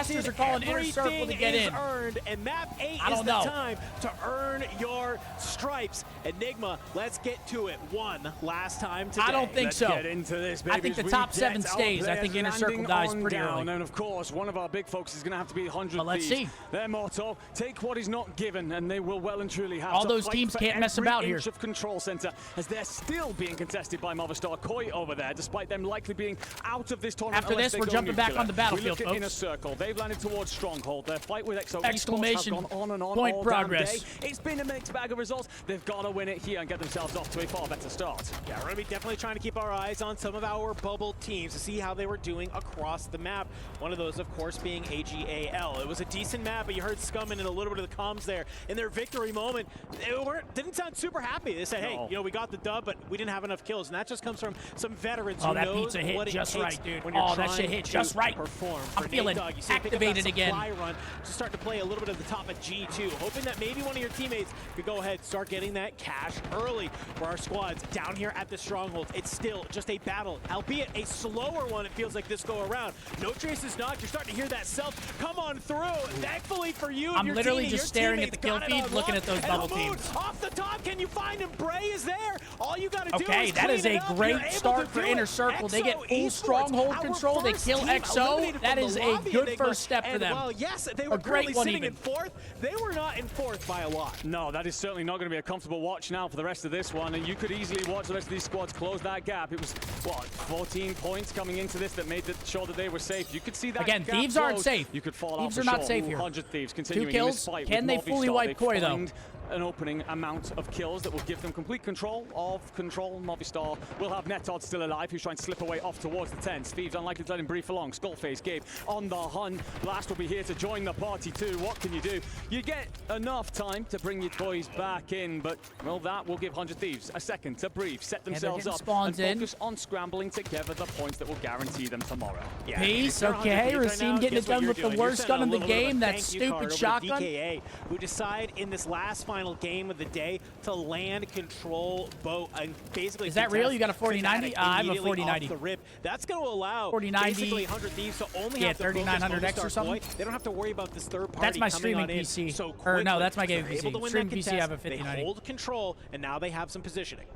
casters are calling inner circle to get in. Earned, and map 8 I is don't the know. time to earn your stripes. Enigma, let's get to it. One last time today. I don't think Let's so. get into this, baby. I think the We top get 7 our stays. I think players inner circle landing dies on pretty down. early. And of course, one of our big folks is going to have to be 100 Well, let's Thieves. see. Their motto: take what is not given, and they will well and truly have All to those fight teams for can't mess every about here. inch of control center, as they're still being contested by Movistar Koi over there, despite them likely being out of this tournament. After this, unless they we're go jumping back nuclear. on the battlefield, we look at folks. Inner Circle. They've landed towards Stronghold. Their fight with EXO Exclamation Esports has gone on and on point all progress. damn day. It's been a mixed bag of results. They've got to win it here and get themselves off to a far better start. Yeah, we're going to be definitely trying to keep our eyes on some of our bubble teams to see how they were doing across the map. One of those, of course, being AGAL. It was a decent map, but you heard Scump in a little bit of the comms there. In their victory moment, they didn't sound super happy. They said, hey, you know, we got the dub, but we didn't have enough kills. And that just comes from some veterans who Oh, that knows pizza hit what it just takes right, dude. when you're Oh, that trying shit hit to just right. perform. I'm For feeling Nate Dogg, you see, activated pick up that again. supply run to start to play a little bit at the top of G2, hoping that maybe one of your teammates could go ahead and start getting that cash early for our squads down here at the stronghold. It's still just a battle, albeit a slower one, it feels like this go around. No trace is knocked. You're starting to hear that self come on through. Thankfully for you, I'm your literally team, just your staring at the kill teammates got it feed, looking on at those lock, bubble and Hamoon, teams. off the top, can you find him? Bray is there. All you got to do Okay, is that is clean a it up. great You're able start to for do Inner it. Circle. They get EXO full Esports, stronghold our control. They first kill team EXO. eliminated That from is the a lobby, good Enigma. first step for And them. while, yes, they were A great currently one sitting even. in 4th, they were not in 4th by a lot. No, that is certainly not going to be a comfortable watch now for the rest of this one, and you could easily watch the rest of these squads close that gap. It was, what, 14 points coming into this that made sure that they were safe. You could see that Again, gap Thieves aren't close. safe. You could fall Thieves out are for not sure. safe here. 100 Thieves 2 continuing in kills. this fight Can with they fully Movistar. wipe Koi, though? Find an opening amount of kills that will give them complete control of control. Movistar will have Netod still alive, who's trying to slip away off towards the tents. Thieves unlikely to let him brief along. Skullface, Gabe on the hunt. Blast will be here to join the party too. What can you do? You get enough time to bring your boys back in, but well, that will give 100 Thieves a second to breathe, set themselves up, and focus on scrambling together the points that will guarantee them tomorrow. Yeah, Peace, if you're 100 okay. Thieves right Racine now, getting guess it what done you're with the doing? You're worst sending gun in a the little bit of game, a that thank you stupid card over to shotgun. DKA, who decide in this last final game of the day to land control boat and basically. Is that real? You got a 4090? Fnatic I have a immediately 4090. off the rip. That's going to allow 4090. basically 100 Thieves to only Yeah, have to focus 3900X or Movistar something. Koi. They don't have to worry about this third party. That's my coming streaming on in PC. So Or no, quickly. that's my gaming They're able PC. to win Streaming that PC, I have a contest. They 5090. hold control, and now they have some positioning.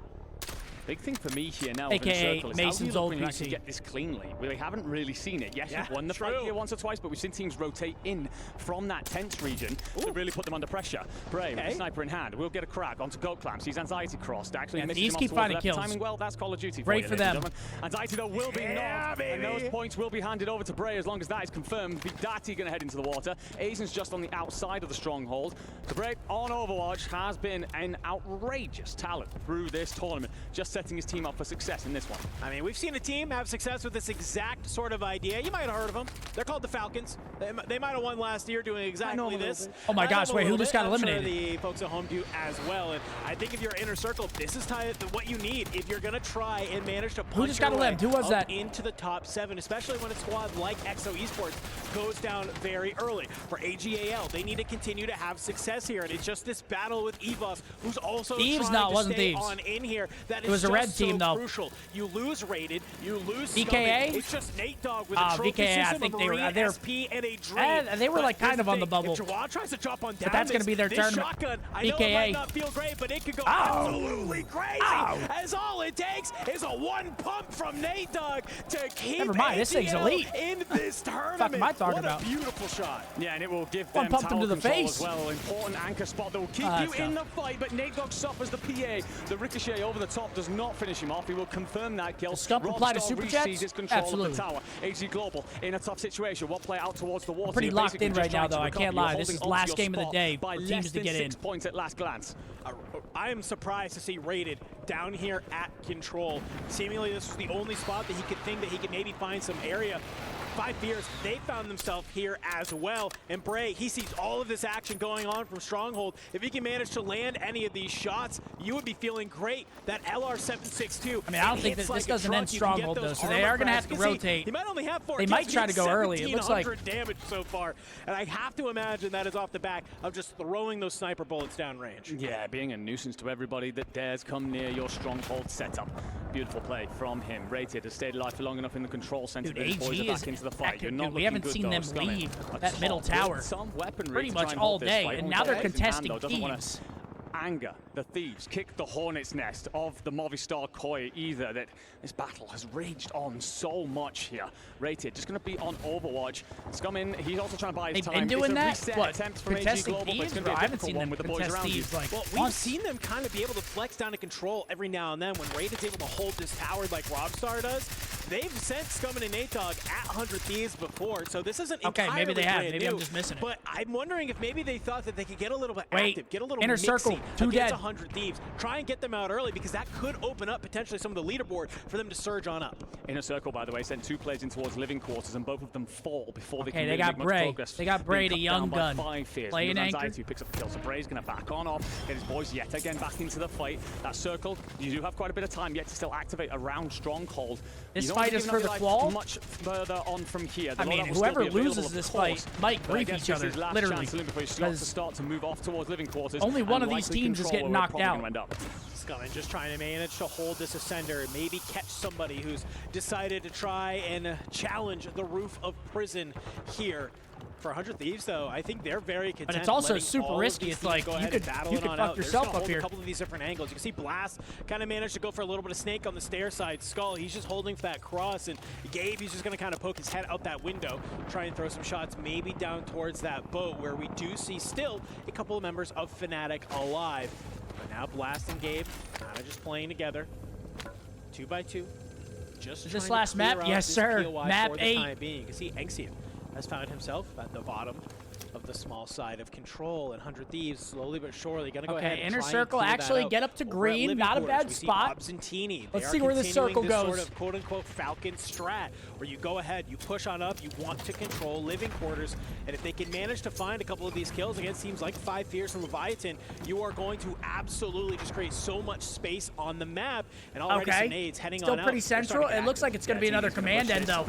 Big thing for me here now, AKA Circle, is Mason's how old do you actually PC. get this cleanly? We haven't really seen it. Yes, Yeah, we've won the fight true. here once or twice, but we've seen teams rotate in from that tense region to really put them under pressure. Bray, with a sniper in hand, will get a crack onto Goatclamp. Sees Anxiety crossed. Actually, misses these him off keep towards finding left. kills. Timing well, that's Call of Duty Great you, for ladies and them. gentlemen. Anxiety, though, will be knocked, and those points will be handed over to Bray as long as that is confirmed. Bigdati going to head into the water. Aizen's just on the outside of the stronghold. The Bray on Overwatch has been an outrageous talent through this tournament, just setting his team up for success in this one. I mean, we've seen a team have success with this exact sort of idea. You might have heard of them. They're called the Falcons. They might have won last year doing exactly this. Oh my gosh, wait, who just got eliminated? I'm sure the folks at home do as well. And I think if you're Inner Circle, this is what you need if you're going to try and manage to punch just got your way eliminated? Who was up that? into the top 7, especially when a squad like EXO Esports goes down very early. For AGAL, they need to continue to have success here. And it's just this battle with EVOS, who's also Thieves? trying No, it to wasn't stay Thieves. on in here. That It was is a red just team, so though. crucial. You lose Rated, you lose VKA? Scump. It's just Nate Dogg with a trophy VKA, I system, think a they were- Marine, they were- SP, and a Dream. They were But like kind here's of on the the bubble. If Jawad tries to drop on down, But that's gonna be their this tournament. shotgun, I know it VKA. might not feel great, but it could go absolutely crazy. As all it takes is a one pump from Nate Dogg to keep Never mind, this thing's AGL elite. in this tournament. Fuck am I talking what about? a beautiful shot. Yeah, and it will give One them pumped him tower to the control face. as well. Important anchor spot that will keep Ah, you that's in tough. the fight, but Nate Dogg suffers the PA. The ricochet over the top does not finish him off. He will confirm that kill. Scump applied to Robstar super resees jets? his control Absolutely. of the tower. AG Global in a tough situation. One player out towards the water. Pretty You're locked basically in just right now, trying to though. I recover. can't You're lie. This holding is onto last your game of the spot day by for less teams to than get 6 in. points at last glance. I am surprised to see Rated down here at control. Seemingly this was the only spot that he could think that he could maybe find some area. 5 Fears, they found themselves here as well. And Bray, he sees all of this action going on from Stronghold. If he can manage to land any of these shots, you would be feeling great. That LR762. I mean, I don't think that this doesn't end Stronghold, though, so they are going to have to rotate. He might only have 4 They kills, might but try he to has go early. It looks like 1,700 damage so far. And I have to imagine that is off the back of just throwing those sniper bullets downrange. Yeah, being a nuisance to everybody that dares come near your Stronghold setup. Beautiful play from him. Rated has stayed alive for long enough in the control center. Dude, that his boys AG are is back into the fight. You're not we haven't seen them leave that middle tower pretty much all day, and now they're contesting thieves. Anger the thieves, kick the hornet's nest of the Movistar Koi either. That this battle has raged on so much here. Rated just going to be on Overwatch. Scum in, he's also trying to buy his time. They've been doing that? What? Contesting thieves? Bro, I haven't seen them contest thieves like well, we've seen them kind of be able to flex down to control every now and then when Rated's able to hold this tower like Robstar does. They've sent Scum and Nadeshot at 100 Thieves before, so this isn't entirely maybe they have. brand Maybe new, I'm just missing it. But I'm wondering if maybe they thought that they could get a little bit active, get a little inner circle, 2 against dead. 100 Thieves. Try and get them out early because that could open up potentially some of the leaderboard for them to surge on up. Inner circle, by the way, sent 2 players in towards living quarters, and both of them fall before they can they really got make Bray. much progress. They got Bray, the young gun. Playing anchor. Who picks up the kill. So Bray's going to back on off, get his boys yet again back into the fight. That circle, you do have quite a bit of time yet to still activate around Stronghold. This fight is for the qual. Much further on from here. I mean, whoever loses this fight might grief each other, literally. Start to move off towards living quarters. Only one of these teams is getting knocked out. Scum just trying to manage to hold this ascender, maybe catch somebody who's decided to try and challenge the roof of prison here. For 100 Thieves, though, I think they're very content. But it's also super risky. It's like you could fuck yourself up here. A couple of these different angles. You can see Blast kind of managed to go for a little bit of snake on the stair side. Skull, he's just holding for that cross, and Gabe, he's just going to kind of poke his head out that window, try and throw some shots maybe down towards that boat, where we do see still a couple of members of Fnatic alive. But now Blast and Gabe kind of just playing together, 2 by 2. Just is this last map? Yes, sir. Map 8. You can see Exian has found himself at the bottom of the small side of control, and 100 Thieves slowly but surely gonna go ahead and inner try circle, and actually get up to green, not a bad spot. Let's see where the circle goes. Sort of quote-unquote Falcon strat, where you go ahead, you push on up, you want to control living quarters, and if they can manage to find a couple of these kills against teams like 5 Fears and Leviathan, you are going to absolutely just create so much space on the map, and already some nades heading on out. Still pretty central. It looks like it's going to be another command end, though.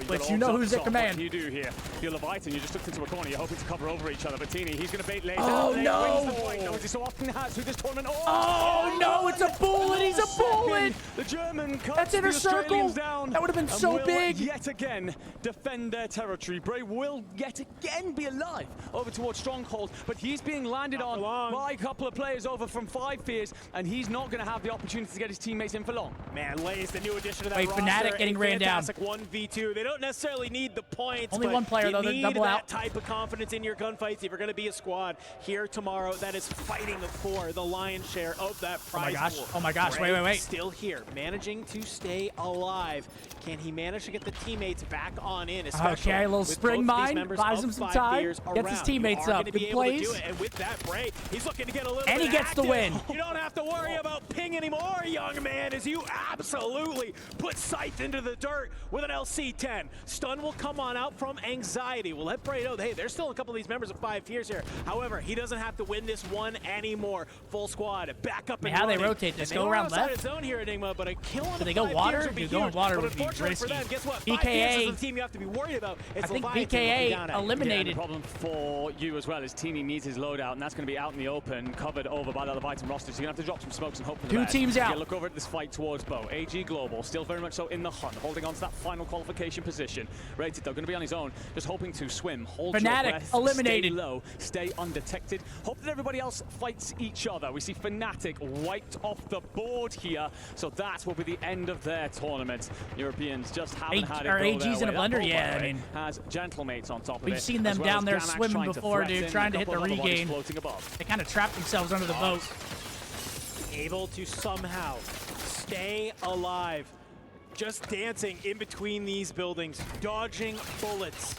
But you know who's at command. You do here. You're Leviathan, you just looked into a corner, you're hoping to cover over each other, but Teeny, he's going to bait later. Oh, no! No, as he so often has through this tournament. Oh, no, it's a bullet! He's a bullet! The German cuts That's inner circle! Down. That would have been so big! Yet again defend their territory. Bray will yet again be alive over towards Stronghold, but he's being landed on by a couple of players over from 5 Fears, and he's not going to have the opportunity to get his teammates in for long. Man, Lay's the new addition to that roster. Fnatic getting ran down. 1v2. They don't necessarily need the points. Only one player, though, you double need out. that type of confidence in your gunfights if you're going to be a squad here tomorrow that is fighting for the lion's share of that prize pool. Oh my gosh, wait. Still here, managing to stay alive. Can he manage to get the teammates back on in? Okay, a little spring mine, buys him some time, gets his teammates up. Good plays. And with that Bray, he's looking to get a little and bit he gets the win. You don't have to worry about ping anymore, young man, as you absolutely put Scythe into the dirt with an LC-10. Stun will come on out from Anxiety. We'll let Bray know, hey, there's still a couple of these members of 5 Fears here. However, he doesn't have to win this one anymore. Full squad, back up and how running. They rotate this? And Go around left? Zone here, Enigma, but a kill on Do they go water? Would be going water would be risky. For them, guess what? 5 Fears is the team you have to be worried about. It's I think Leviathan BKA eliminated. Yeah, the problem for you as well is Teeny needs his loadout, and that's going to be out in the open, covered over by the Leviathan roster. So you're going to have to drop some smokes and hope for the best. 2 teams out. Yeah, look over at this fight towards Bo. AG Global still very much so in the hunt, holding on to that final qualification position. Rated though, going to be on his own, just hoping to swim, hold your breath, eliminated. stay low, stay undetected. Hope that everybody else fights each other. We see Fnatic wiped off the board here, so that will be the end of their tournament. Europeans just haven't had it go AG's in a blender, yeah. I mean, has Gentlemates on top of it. We've seen them down there swimming before, dude, trying to hit the regain. They kind of trapped themselves under the boat. Able to somehow stay alive. Just dancing in between these buildings, dodging bullets.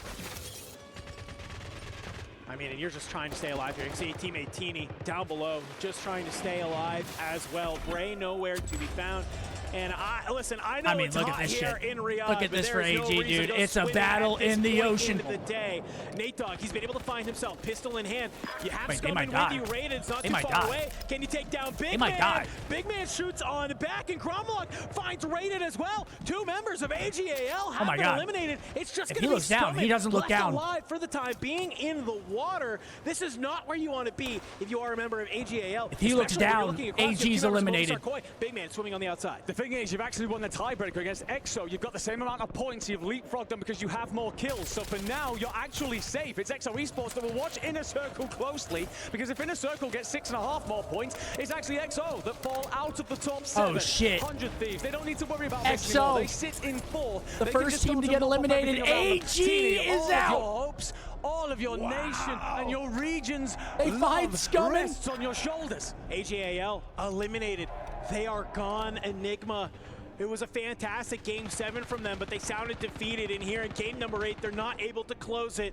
I mean, and you're just trying to stay alive here. You can see teammate Teeny down below, just trying to stay alive as well. Bray nowhere to be found. And listen, I know it's look hot at this here shit. in Riyadh. Look at this for AG, dude. It's a battle in the ocean. The day. Nate Dogg, he's been able to find himself, pistol in hand. You have Scump with you, Rated. It's not too far away. Can you take down Big Man? Big Man shoots on the back, and Gromlock finds Rated as well. 2 members of AGAL have been eliminated. It's just going to be he looks down, he doesn't look down. Alive for the time being in the water. This is not where you want to be if you are a member of AGAL. If he looks down, AG's eliminated. Big Man swimming on the outside. thing is, you've actually won the tiebreaker against EXO. You've got the same amount of points. You've leapfrogged them because you have more kills. So for now, you're actually safe. It's EXO Esports that will watch Inner Circle closely, because if Inner Circle gets 6.5 more points, it's actually EXO that fall out of the top 7. Oh, shit. 100 Thieves. They don't need to worry about EXO. this anymore. They sit in 4th. The first team to get eliminated. AG is out. Your hopes, all of your nation and your regions. They find Scump. Rests on your shoulders. AJAL eliminated. They are gone, Enigma. It was a fantastic Game 7 from them, but they sounded defeated. And here in Game number 8, they're not able to close it.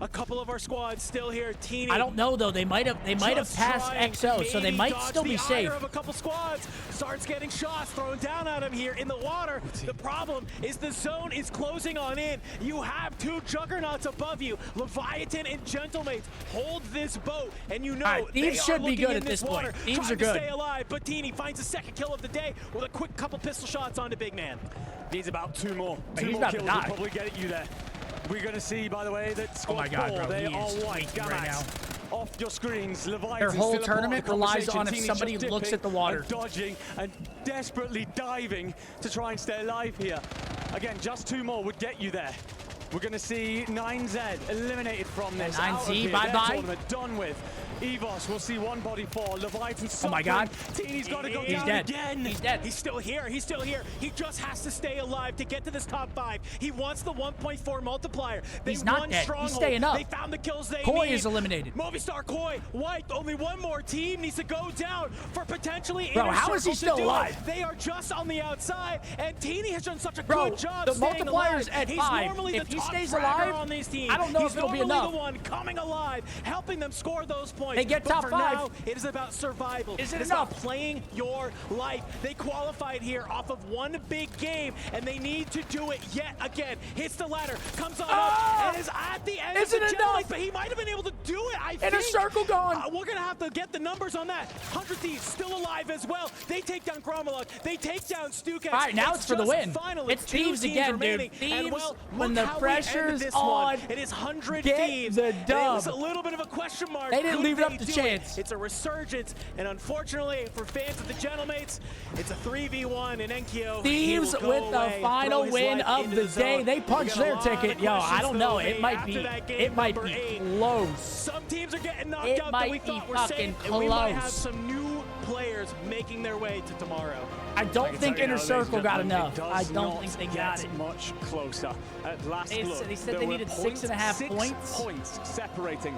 A couple of our squads still here. Teeny. I don't know though. They might have passed EXO, so they might still be safe. Of a couple squads starts getting shots thrown down at him here in the water. The problem is the zone is closing on in. You have 2 juggernauts above you. Leviathan and Gentlemates hold this boat, and you know right, Thieves should be good at this point. Thieves are good. Stay alive, but Teeny finds a second kill of the day with a quick couple pistol shots onto Big Man. Needs about 2 more. He's 2 more about to kills die. will probably get you there. We're going to see, by the way, that squad Oh my God, 4, bro, they he are is white. tweaking right Gamax off your screens. Leviathan Their whole still a part of tournament the relies on if conversation. somebody Teeny's just looks at the dipping water. and dodging and desperately diving to try and stay alive here. Again, just 2 more would get you there. We're going to see 9Z eliminated from this. 9Z, bye-bye. Tournament done with. EVOS will see 1 body fall. Leviathan Oh my God. Teeny's got to go He's down dead. again. He's dead. He's still here. He's still here. He just has to stay alive to get to this top 5. He wants the 1.4 multiplier. They He's not won dead. Stronghold. He's staying up. They found the kills they Koi need. is eliminated. Movistar Koi, White, only 1 more team needs to go down for potentially Bro, Inner how is he Circle to still do it. alive? They are just on the outside, and Teeny has done such a Bro, good job the staying multiplier's alive. at He's 5. normally If the he top stays fragger alive, on this team. I don't know He's if it'll be normally enough. the one coming alive, helping them score those points. They get But top for 5. now, it is about survival. Is it It's enough? about playing your life. They qualified here off of 1 big game, and they need to do it yet again. Hits the ladder, comes on up, and is at the end Isn't of the enough? Gentleman, but he might have been able to do it, I think. Inner Circle gone. We're going to have to get the numbers on that. 100 Thieves still alive as well. They take down Gromalog. They take down Stukex. All right, now it's for the just win. Finally It's 2 Thieves teams again, dude. remaining. Thieves, And well, when look the how we ended pressure's this on, one. It is 100 get Thieves. the And it dub. was a little bit of a question mark. They didn't Could leave it up they to do chance. It's a resurgence, and unfortunately for fans of the Gentlemates, it's a 3v1 in Enkyo. Thieves with the final win of the day. They punched their ticket. Yo, I don't know. It might be close. Some teams are getting knocked It out that might we be thought were fucking safe, and we might have close. some new players making their way to tomorrow. I don't think Inner Circle got enough. I don't not think they got get it. much closer. At last They look, said there they were needed 6.5 6 points. points separating